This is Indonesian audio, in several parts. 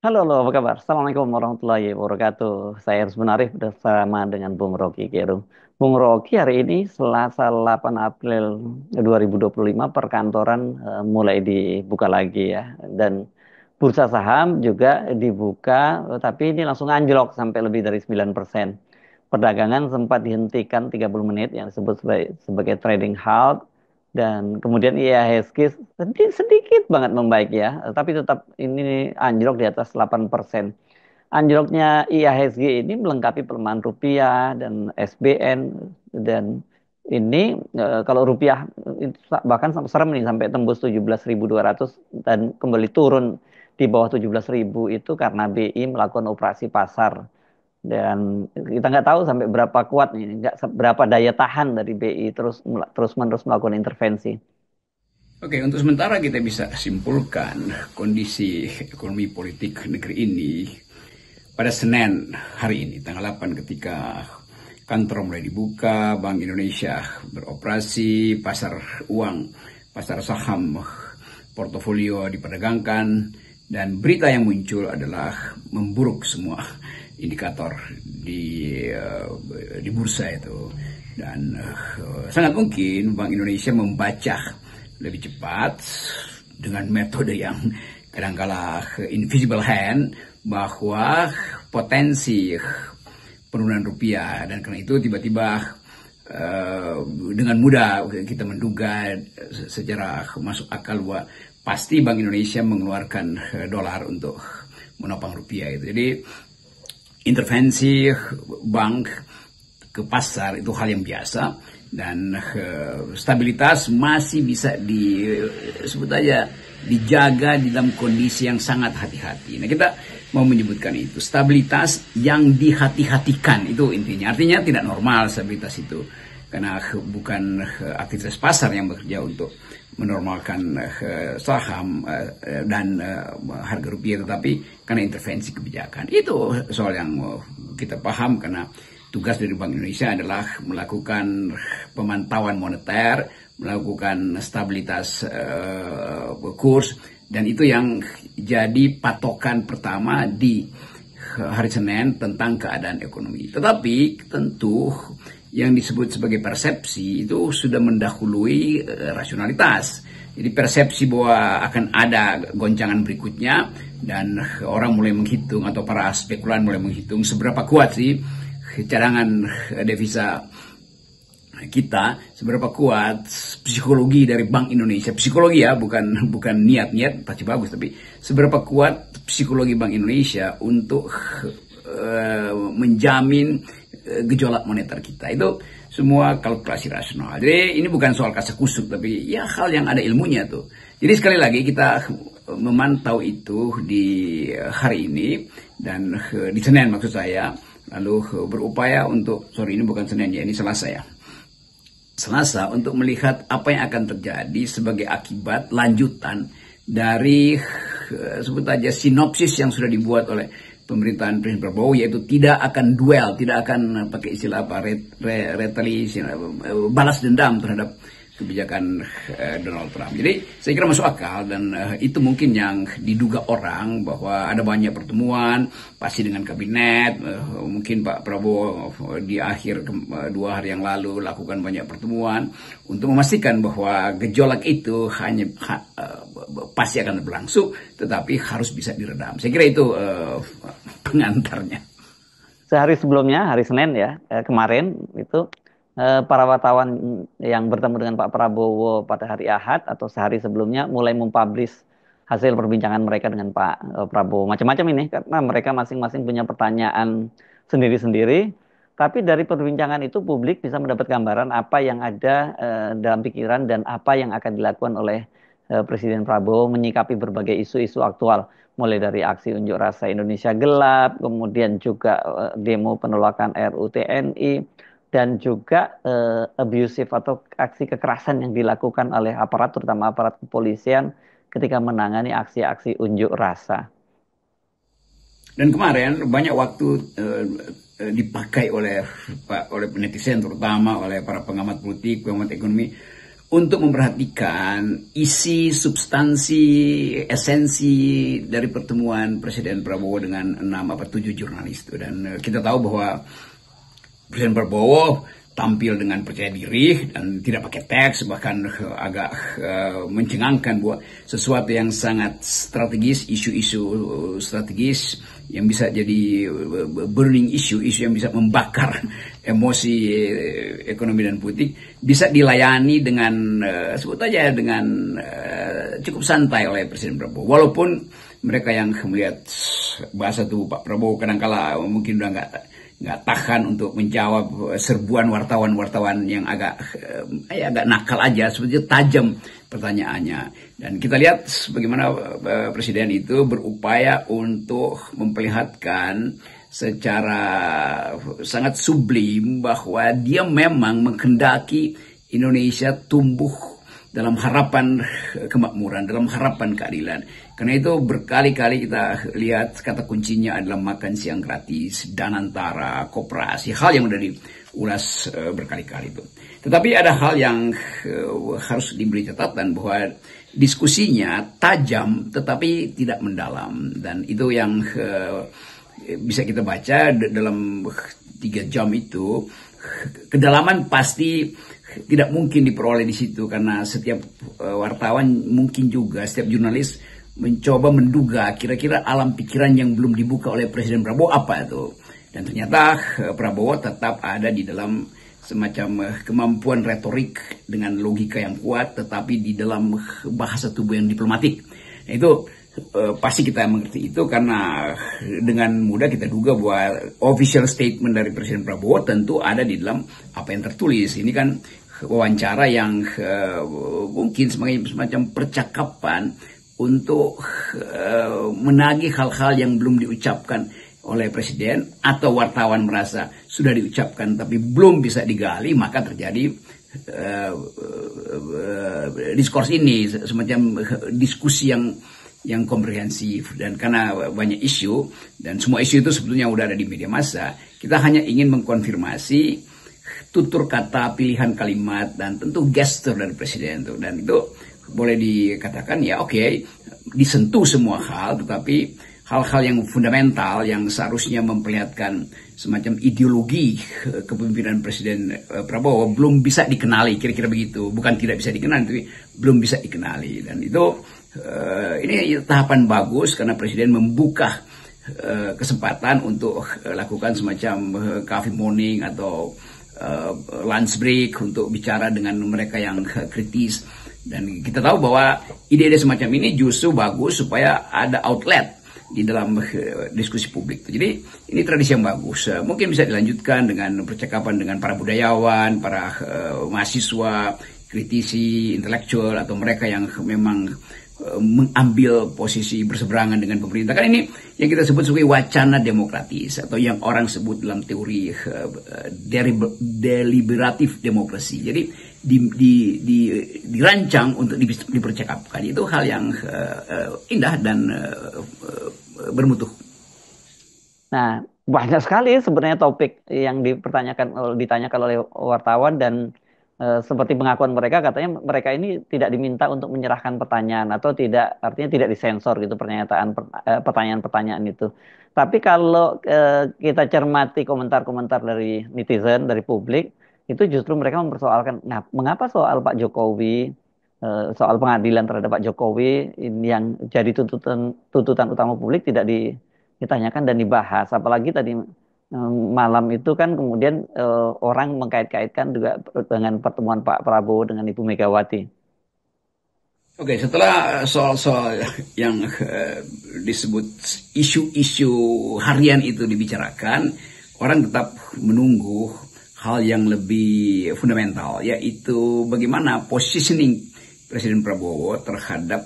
Halo, halo, apa kabar? Assalamualaikum warahmatullahi wabarakatuh. Saya Harus Menarif bersama dengan Bung Rocky Gerung. Bung Rocky, hari ini Selasa 8 April 2025 perkantoran mulai dibuka lagi ya. Dan bursa saham juga dibuka, tapi ini langsung anjlok sampai lebih dari 9%. Perdagangan sempat dihentikan 30 menit yang disebut sebagai trading halt, dan kemudian IHSG sedikit banget membaik ya, tapi tetap ini anjlok di atas 8%. Anjloknya IHSG ini melengkapi pelemahan rupiah dan SBN, dan ini kalau rupiah itu bahkan serem nih sampai tembus 17.200 dan kembali turun di bawah 17.000 itu karena BI melakukan operasi pasar, dan kita nggak tahu sampai berapa kuat nih, nggak berapa daya tahan dari BI terus menerus melakukan intervensi. Oke, untuk sementara kita bisa simpulkan kondisi ekonomi politik negeri ini pada Senin hari ini, tanggal 8 ketika kantor mulai dibuka, Bank Indonesia beroperasi, pasar uang, pasar saham, portofolio diperdagangkan, dan berita yang muncul adalah memburuk semua indikator di bursa itu. Dan sangat mungkin Bank Indonesia membaca lebih cepat dengan metode yang kadangkala invisible hand bahwa potensi penurunan rupiah, dan karena itu tiba-tiba dengan mudah kita menduga secara masuk akal bahwa pasti Bank Indonesia mengeluarkan dolar untuk menopang rupiah itu. Jadi intervensi bank ke pasar itu hal yang biasa, dan stabilitas masih bisa disebut aja dijaga di dalam kondisi yang sangat hati-hati. Nah, kita mau menyebutkan itu stabilitas yang dihati-hatikan, itu intinya. Artinya tidak normal stabilitas itu, karena bukan aktivitas pasar yang bekerja untuk menormalkan saham dan harga rupiah, tetapi karena intervensi kebijakan. Itu soal yang kita paham, karena tugas dari Bank Indonesia adalah melakukan pemantauan moneter, melakukan stabilitas kurs, dan itu yang jadi patokan pertama di hari Senin tentang keadaan ekonomi. Tetapi tentu yang disebut sebagai persepsi itu sudah mendahului rasionalitas. Jadi persepsi bahwa akan ada goncangan berikutnya, dan orang mulai menghitung atau para spekulan mulai menghitung seberapa kuat sih cadangan devisa kita, seberapa kuat psikologi dari Bank Indonesia, psikologi ya, bukan niat pasti bagus, tapi seberapa kuat psikologi Bank Indonesia untuk menjamin gejolak moneter kita. Itu semua kalkulasi rasional. Jadi ini bukan soal kasak kusuk, tapi ya hal yang ada ilmunya tuh. Jadi sekali lagi kita memantau itu di hari ini, dan di Senin maksud saya, lalu berupaya untuk, ini bukan Senin ya, ini Selasa ya. Selasa untuk melihat apa yang akan terjadi sebagai akibat lanjutan dari sebut aja sinopsis yang sudah dibuat oleh pemerintahan Presiden Prabowo, yaitu tidak akan duel, tidak akan pakai istilah apa, retaliasi, balas dendam terhadap kebijakan Donald Trump. Jadi saya kira masuk akal, dan itu mungkin yang diduga orang bahwa ada banyak pertemuan pasti dengan kabinet. Mungkin Pak Prabowo di akhir 2 hari yang lalu lakukan banyak pertemuan untuk memastikan bahwa gejolak itu pasti akan berlangsung, tetapi harus bisa diredam. Saya kira itu pengantarnya. Sehari sebelumnya, hari Senin ya, kemarin itu para wartawan yang bertemu dengan Pak Prabowo pada hari Ahad atau sehari sebelumnya mulai mempublish hasil perbincangan mereka dengan Pak Prabowo. Macam-macam ini karena mereka masing-masing punya pertanyaan sendiri-sendiri. Tapi dari perbincangan itu publik bisa mendapat gambaran apa yang ada dalam pikiran dan apa yang akan dilakukan oleh Presiden Prabowo menyikapi berbagai isu-isu aktual. Mulai dari aksi unjuk rasa Indonesia Gelap, kemudian juga demo penolakan RUU TNI, dan juga abusive atau aksi kekerasan yang dilakukan oleh aparat, terutama aparat kepolisian ketika menangani aksi-aksi unjuk rasa. Dan kemarin banyak waktu dipakai oleh netizen, terutama oleh para pengamat politik, pengamat ekonomi, untuk memperhatikan isi, substansi, esensi dari pertemuan Presiden Prabowo dengan 6 atau 7 jurnalis itu. Dan kita tahu bahwa Presiden Prabowo tampil dengan percaya diri dan tidak pakai teks, bahkan agak mencengangkan buat sesuatu yang sangat strategis, isu-isu strategis yang bisa jadi burning issue, isu yang bisa membakar emosi ekonomi dan politik, bisa dilayani dengan sebut aja dengan cukup santai oleh Presiden Prabowo. Walaupun mereka yang melihat bahasa tubuh Pak Prabowo kadang-kala mungkin udah nggak tahan untuk menjawab serbuan wartawan-wartawan yang agak nakal aja, sebetulnya tajam pertanyaannya. Dan kita lihat bagaimana Presiden itu berupaya untuk memperlihatkan secara sangat sublim bahwa dia memang menghendaki Indonesia tumbuh dalam harapan kemakmuran, dalam harapan keadilan. Karena itu berkali-kali kita lihat kata kuncinya adalah makan siang gratis, danantara, koperasi, hal yang sudah diulas berkali-kali itu. Tetapi ada hal yang harus diberi catatan bahwa diskusinya tajam tetapi tidak mendalam. Dan itu yang bisa kita baca dalam 3 jam itu. Kedalaman pasti tidak mungkin diperoleh di situ karena setiap wartawan mungkin juga setiap jurnalis mencoba menduga kira-kira alam pikiran yang belum dibuka oleh Presiden Prabowo apa itu. Dan ternyata Prabowo tetap ada di dalam semacam kemampuan retorik dengan logika yang kuat tetapi di dalam bahasa tubuh yang diplomatik. Nah, itu pasti kita mengerti itu karena dengan mudah kita duga bahwa official statement dari Presiden Prabowo tentu ada di dalam apa yang tertulis. Ini kan wawancara yang mungkin semacam percakapan untuk menagih hal-hal yang belum diucapkan oleh Presiden atau wartawan merasa sudah diucapkan tapi belum bisa digali, maka terjadi diskurs ini semacam diskusi yang komprehensif. Dan karena banyak isu dan semua isu itu sebetulnya udah ada di media massa, kita hanya ingin mengkonfirmasi tutur kata, pilihan kalimat, dan tentu gestur dari Presiden itu. Dan itu boleh dikatakan ya oke, disentuh semua hal, tetapi hal-hal yang fundamental yang seharusnya memperlihatkan semacam ideologi kepemimpinan Presiden Prabowo belum bisa dikenali, kira-kira begitu. Bukan tidak bisa dikenali, tapi belum bisa dikenali. Dan itu ini tahapan bagus karena Presiden membuka kesempatan untuk lakukan semacam coffee morning atau lunch break untuk bicara dengan mereka yang kritis. Dan kita tahu bahwa ide-ide semacam ini justru bagus supaya ada outlet di dalam diskusi publik. Jadi ini tradisi yang bagus. Mungkin bisa dilanjutkan dengan percakapan dengan para budayawan, para mahasiswa, kritisi, intelektual, atau mereka yang memang mengambil posisi berseberangan dengan pemerintah. Kan ini yang kita sebut sebagai wacana demokratis atau yang orang sebut dalam teori deliberatif demokrasi. Jadi dirancang untuk dipercakapkan. Itu hal yang indah dan bermutu. Nah, banyak sekali sebenarnya topik yang ditanyakan oleh wartawan dan seperti pengakuan mereka, katanya mereka ini tidak diminta untuk menyerahkan pertanyaan atau tidak, artinya tidak disensor gitu pertanyaan-pertanyaan itu. Tapi kalau kita cermati komentar-komentar dari netizen, dari publik, itu justru mereka mempersoalkan, nah, mengapa soal Pak Jokowi, soal pengadilan terhadap Pak Jokowi ini yang jadi tuntutan utama publik tidak ditanyakan dan dibahas. Apalagi tadi malam itu kan kemudian orang mengkait-kaitkan juga dengan pertemuan Pak Prabowo dengan Ibu Megawati. Oke, setelah soal-soal yang disebut isu-isu harian itu dibicarakan, orang tetap menunggu hal yang lebih fundamental, yaitu bagaimana positioning Presiden Prabowo terhadap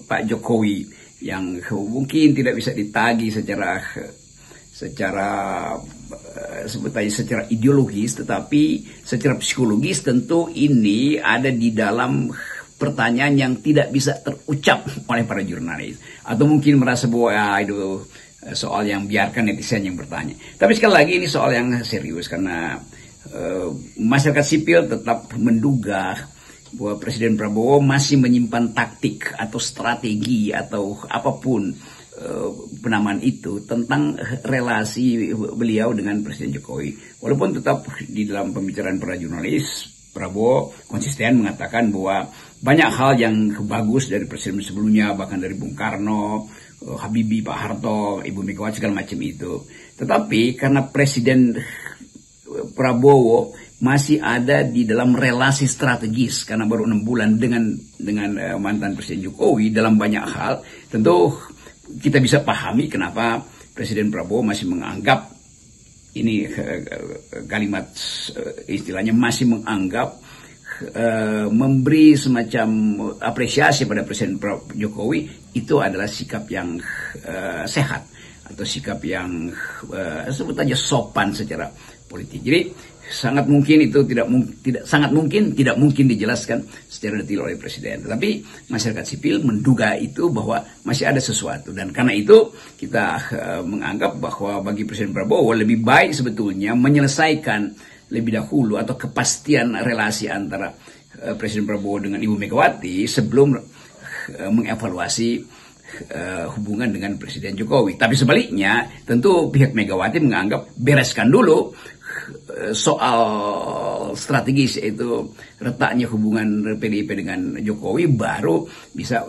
Pak Jokowi yang mungkin tidak bisa ditagih secara secara ideologis, tetapi secara psikologis tentu ini ada di dalam pertanyaan yang tidak bisa terucap oleh para jurnalis, atau mungkin merasa bahwa itu soal yang biarkan netizen yang bertanya. Tapi sekali lagi ini soal yang serius karena masyarakat sipil tetap menduga bahwa Presiden Prabowo masih menyimpan taktik atau strategi atau apapun penamaan itu tentang relasi beliau dengan Presiden Jokowi. Walaupun tetap di dalam pembicaraan para jurnalis, Prabowo konsisten mengatakan bahwa banyak hal yang bagus dari presiden sebelumnya, bahkan dari Bung Karno, Habibie, Pak Harto, Ibu Megawati, segala macam itu. Tetapi karena Presiden Prabowo masih ada di dalam relasi strategis karena baru 6 bulan dengan mantan Presiden Jokowi dalam banyak hal, tentu kita bisa pahami kenapa Presiden Prabowo masih menganggap ini kalimat istilahnya masih menganggap memberi semacam apresiasi pada Presiden Jokowi itu adalah sikap yang sehat atau sikap yang sebut aja sopan secara politik. Jadi sangat mungkin itu tidak mungkin dijelaskan secara detail oleh presiden. Tetapi masyarakat sipil menduga itu bahwa masih ada sesuatu, dan karena itu kita menganggap bahwa bagi Presiden Prabowo lebih baik sebetulnya menyelesaikan lebih dahulu atau kepastian relasi antara Presiden Prabowo dengan Ibu Megawati sebelum mengevaluasi hubungan dengan Presiden Jokowi. Tapi sebaliknya, tentu pihak Megawati menganggap bereskan dulu soal strategis, yaitu retaknya hubungan PDIP dengan Jokowi, baru bisa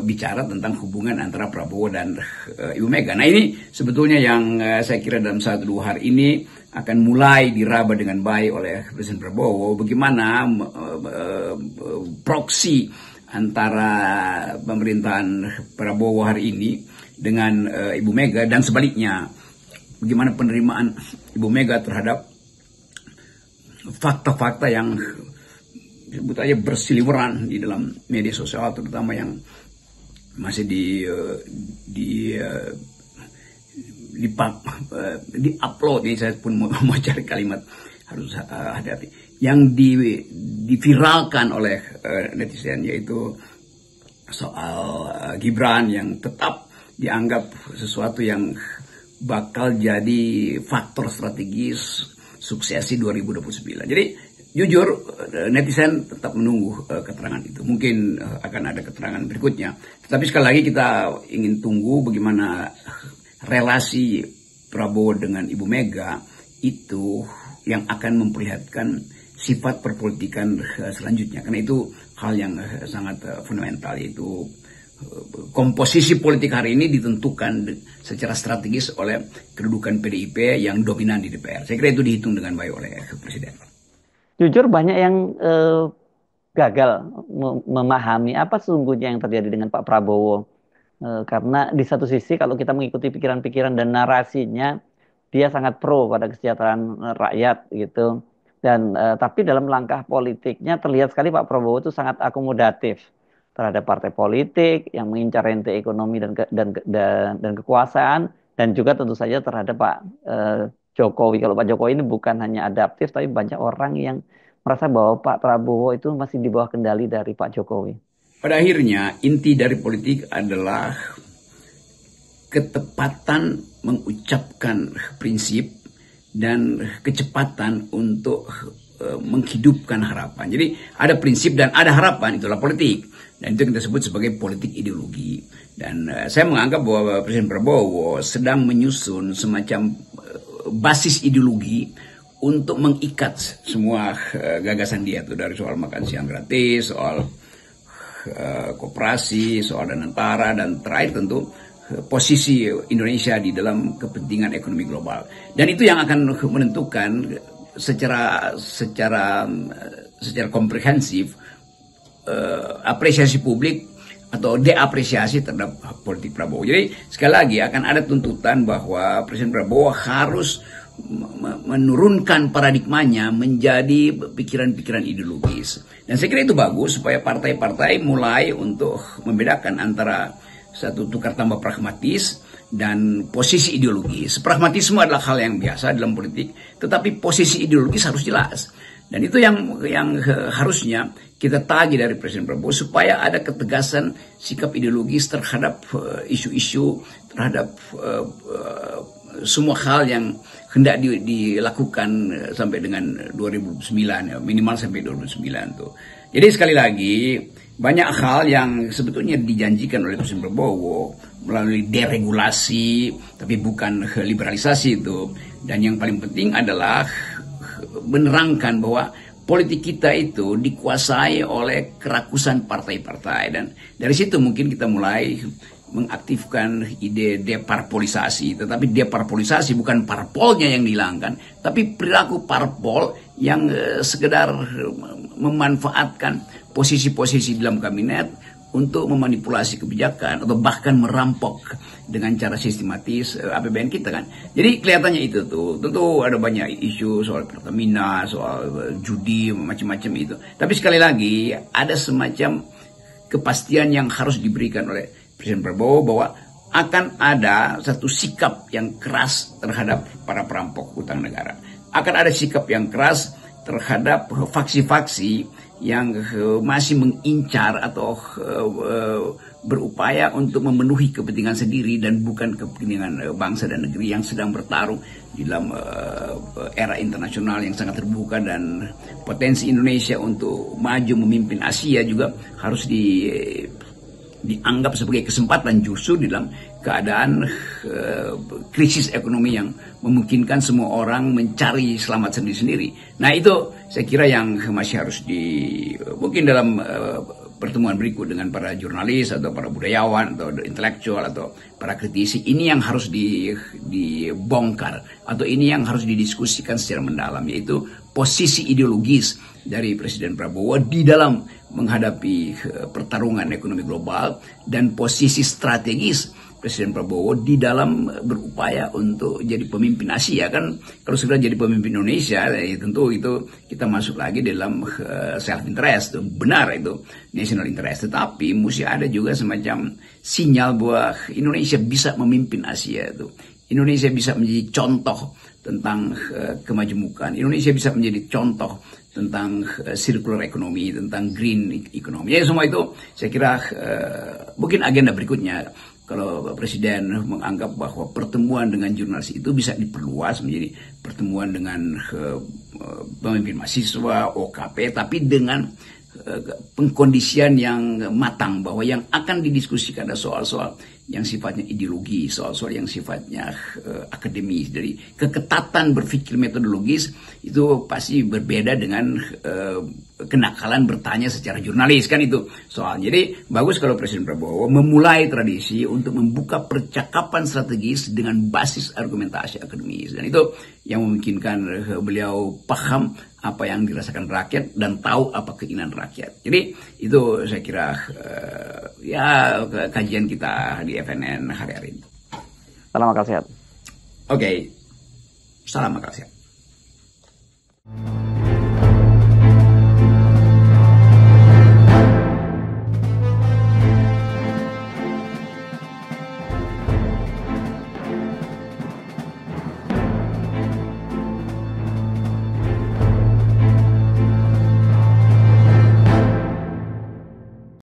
bicara tentang hubungan antara Prabowo dan Ibu Mega. Nah, ini sebetulnya yang saya kira dalam 1-2 hari ini akan mulai diraba dengan baik oleh Presiden Prabowo, bagaimana proksi antara pemerintahan Prabowo hari ini dengan Ibu Mega, dan sebaliknya bagaimana penerimaan Ibu Mega terhadap fakta-fakta yang sebut aja berseliweran di dalam media sosial, terutama yang masih di-upload. Ini saya pun mau cari kalimat, harus hati-hati, yang diviralkan oleh netizen, yaitu soal Gibran yang tetap dianggap sesuatu yang bakal jadi faktor strategis suksesi 2029. Jadi jujur netizen tetap menunggu keterangan itu. Mungkin akan ada keterangan berikutnya. Tetapi sekali lagi kita ingin tunggu bagaimana relasi Prabowo dengan Ibu Mega itu yang akan memperlihatkan sifat perpolitikan selanjutnya. Karena itu hal yang sangat fundamental, yaitu komposisi politik hari ini ditentukan secara strategis oleh kedudukan PDIP yang dominan di DPR. Saya kira itu dihitung dengan baik oleh Presiden. Jujur banyak yang gagal memahami apa sesungguhnya yang terjadi dengan Pak Prabowo. Karena di satu sisi kalau kita mengikuti pikiran-pikiran dan narasinya, dia sangat pro pada kesejahteraan rakyat gitu. Dan tapi dalam langkah politiknya terlihat sekali Pak Prabowo itu sangat akomodatif terhadap partai politik yang mengincar rente ekonomi dan kekuasaan, dan juga tentu saja terhadap Pak Jokowi. Kalau Pak Jokowi ini bukan hanya adaptif, tapi banyak orang yang merasa bahwa Pak Prabowo itu masih di bawah kendali dari Pak Jokowi. Pada akhirnya inti dari politik adalah ketepatan mengucapkan prinsip dan kecepatan untuk menghidupkan harapan. Jadi ada prinsip dan ada harapan, itulah politik. Dan itu kita sebut sebagai politik ideologi. Dan saya menganggap bahwa Presiden Prabowo sedang menyusun semacam basis ideologi untuk mengikat semua gagasan dia, tuh dari soal makan siang gratis, soal koperasi, soal danantara, dan terakhir tentu posisi Indonesia di dalam kepentingan ekonomi global. Dan itu yang akan menentukan secara komprehensif apresiasi publik atau deapresiasi terhadap politik Prabowo. Jadi sekali lagi akan ada tuntutan bahwa Presiden Prabowo harus menurunkan paradigmanya menjadi pikiran-pikiran ideologis. Dan saya kira itu bagus supaya partai-partai mulai untuk membedakan antara satu tukar tambah pragmatis dan posisi ideologis. Pragmatisme adalah hal yang biasa dalam politik, tetapi posisi ideologis harus jelas. Dan itu yang harusnya kita tagih dari Presiden Prabowo, supaya ada ketegasan sikap ideologis terhadap isu-isu, terhadap semua hal yang hendak dilakukan sampai dengan 2009 ya, minimal sampai 2009 tuh. Jadi sekali lagi banyak hal yang sebetulnya dijanjikan oleh Presiden Prabowo melalui deregulasi tapi bukan liberalisasi itu. Dan yang paling penting adalah menerangkan bahwa politik kita itu dikuasai oleh kerakusan partai-partai, dan dari situ mungkin kita mulai mengaktifkan ide deparpolisasi. Tetapi deparpolisasi bukan parpolnya yang dihilangkan, tapi perilaku parpol yang sekedar memanfaatkan posisi-posisi dalam kabinet untuk memanipulasi kebijakan atau bahkan merampok dengan cara sistematis APBN kita kan. Jadi kelihatannya itu tuh, tentu ada banyak isu soal Pertamina, soal judi, macam-macam itu. Tapi sekali lagi ada semacam kepastian yang harus diberikan oleh Presiden Prabowo bahwa akan ada satu sikap yang keras terhadap para perampok utang negara. Akan ada sikap yang keras terhadap faksi-faksi yang masih mengincar atau berupaya untuk memenuhi kepentingan sendiri dan bukan kepentingan bangsa dan negeri yang sedang bertarung di dalam era internasional yang sangat terbuka, dan potensi Indonesia untuk maju memimpin Asia juga harus dianggap sebagai kesempatan justru di dalam keadaan krisis ekonomi yang memungkinkan semua orang mencari selamat sendiri-sendiri. Nah itu saya kira yang masih harus mungkin dalam pertemuan berikut dengan para jurnalis atau para budayawan atau intelektual atau para kritisi, ini yang harus dibongkar atau ini yang harus didiskusikan secara mendalam, yaitu posisi ideologis dari Presiden Prabowo di dalam menghadapi pertarungan ekonomi global dan posisi strategis Presiden Prabowo di dalam berupaya untuk jadi pemimpin Asia. Kan kalau sudah jadi pemimpin Indonesia, ya tentu itu kita masuk lagi dalam self interest, benar itu national interest. Tetapi mesti ada juga semacam sinyal bahwa Indonesia bisa memimpin Asia itu. Indonesia bisa menjadi contoh tentang kemajemukan. Indonesia bisa menjadi contoh tentang circular economy, tentang green economy. Ya semua itu saya kira mungkin agenda berikutnya. Kalau Presiden menganggap bahwa pertemuan dengan jurnalis itu bisa diperluas menjadi pertemuan dengan pemimpin mahasiswa, OKP, tapi dengan pengkondisian yang matang, bahwa yang akan didiskusikan adalah soal-soal yang sifatnya ideologi, soal-soal yang sifatnya akademis. Dari keketatan berpikir metodologis itu pasti berbeda dengan kenakalan bertanya secara jurnalis, kan itu soal. Jadi bagus kalau Presiden Prabowo memulai tradisi untuk membuka percakapan strategis dengan basis argumentasi akademis, dan itu yang memungkinkan beliau paham apa yang dirasakan rakyat dan tahu apa keinginan rakyat. Jadi itu saya kira ya kajian kita di FNN hari-hari ini. Salam akal sehat. Oke, salam akal sehat.